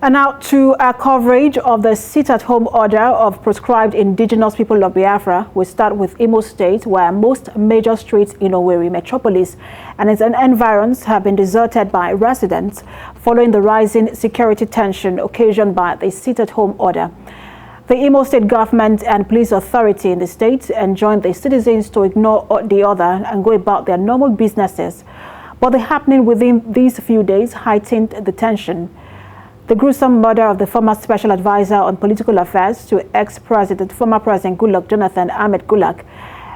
And now to our coverage of the SitAtHome Order of proscribed Indigenous People of Biafra. We start with Imo State, where most major streets in Owerri metropolis and its environs have been deserted by residents following the rising security tension occasioned by the SitAtHome Order. The Imo State government and police authority in the state enjoined the citizens to ignore the order and go about their normal businesses. But the happening within these few days heightened the tension. The gruesome murder of the former Special Advisor on Political Affairs to former President Goodluck Jonathan Ahmed Goodluck,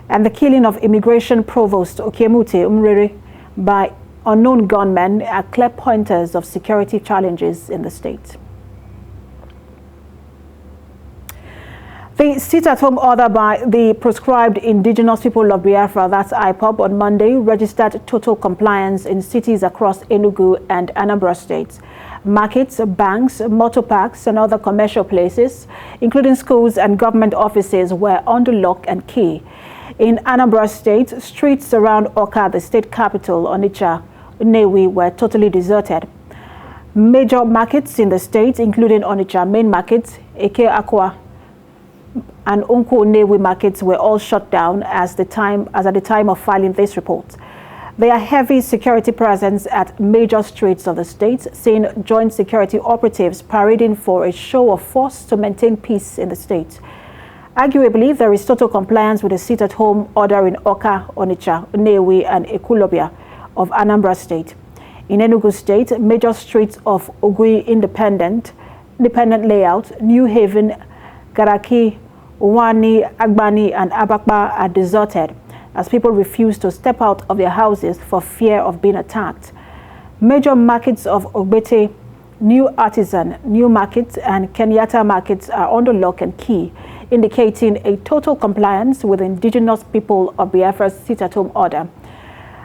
and the killing of Immigration Provost Okemute Umrere by unknown gunmen are clear pointers of security challenges in the state. The SitAtHome Order by the proscribed Indigenous People of Biafra, that's IPOB, on Monday registered total compliance in cities across Enugu and Anambra states. Markets, banks, motor parks, and other commercial places, including schools and government offices, were under lock and key. In Anambra State, streets around Oka, the state capital, Onitsha, Nnewi, were totally deserted. Major markets in the state, including Onitsha Main Market, Eke Akwa, and Unko Nnewi markets, were all shut down as at the time of filing this report. There are heavy security presence at major streets of the state, seeing joint security operatives parading for a show of force to maintain peace in the state. Arguably, there is total compliance with the SitAtHome Order in Oka, Onitsha, Nnewi, and Ekulobia of Anambra State. In Enugu State, major streets of Ogui Independent Layout, New Haven, Garaki, Uwani, Agbani, and Abakba are deserted, as people refuse to step out of their houses for fear of being attacked. Major markets of Ogbete, New Artisan, New Market, and Kenyatta markets are under lock and key, indicating a total compliance with Indigenous People of Biafra's SitAtHome Order.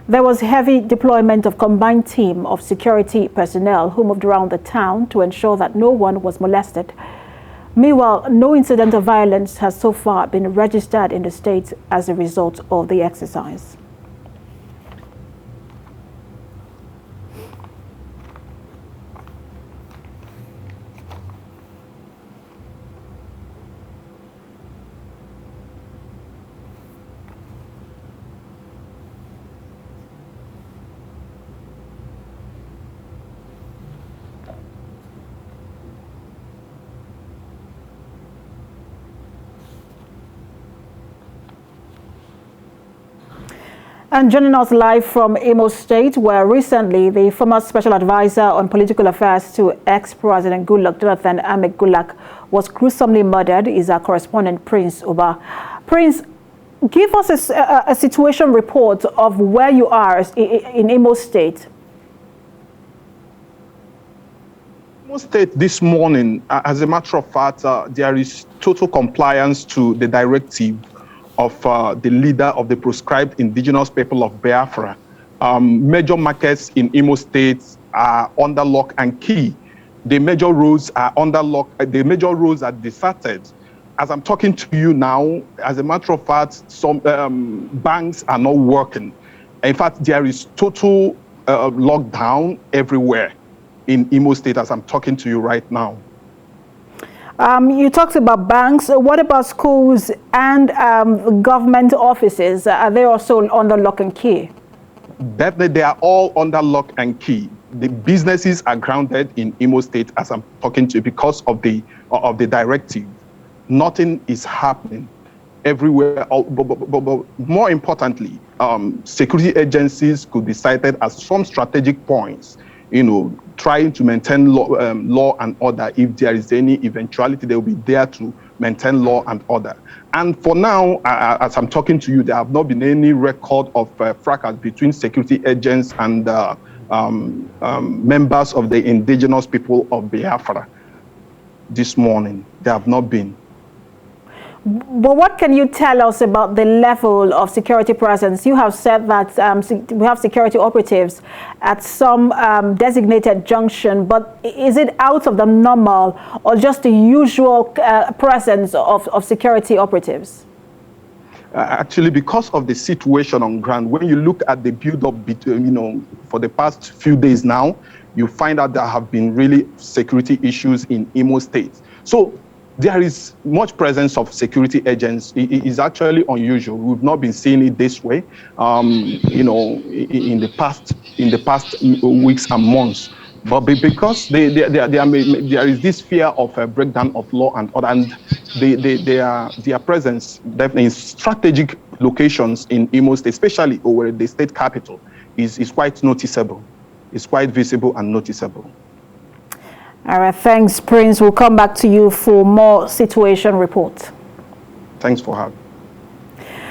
There was heavy deployment of combined team of security personnel who moved around the town to ensure that no one was molested. Meanwhile, no incident of violence has so far been registered in the state as a result of the exercise. And joining us live from Imo State, where recently the former Special Advisor on Political Affairs to ex-President Goodluck Jonathan Ahmed Goodluck was gruesomely murdered, is our correspondent Prince Uba. Prince, give us a situation report of where you are in Imo State. Imo State this morning, as a matter of fact, there is total compliance to the directive of the leader of the proscribed Indigenous People of Biafra. Major markets in Imo State are under lock and key. The major roads are under lock. The major roads are deserted. As I'm talking to you now, as a matter of fact, some banks are not working. In fact, there is total lockdown everywhere in Imo State as I'm talking to you right now. You talked about banks. What about schools and government offices? Are they also under lock and key? Definitely, they are all under lock and key. The businesses are grounded in Imo State as I'm talking to you because of the directive. Nothing is happening everywhere. But more importantly, security agencies could be cited as some strategic points, trying to maintain law and order. If there is any eventuality, they will be there to maintain law and order. And for now, as I'm talking to you, there have not been any record of fracas between security agents and members of the Indigenous People of Biafra. This morning, there have not been. But what can you tell us about the level of security presence? You have said that we have security operatives at some designated junction, but is it out of the normal or just the usual presence of security operatives? Actually, because of the situation on ground, when you look at the build-up, for the past few days now, you find out there have been really security issues in Imo State. So there is much presence of security agents. It is actually unusual. We've not been seeing it this way, you know, in the past weeks and months. But because there is this fear of a breakdown of law and order, and their presence definitely in strategic locations in Imo State, especially over the state capital, is quite noticeable. It's quite visible and noticeable. All right, thanks, Prince. We'll come back to you for more situation reports. Thanks for having me.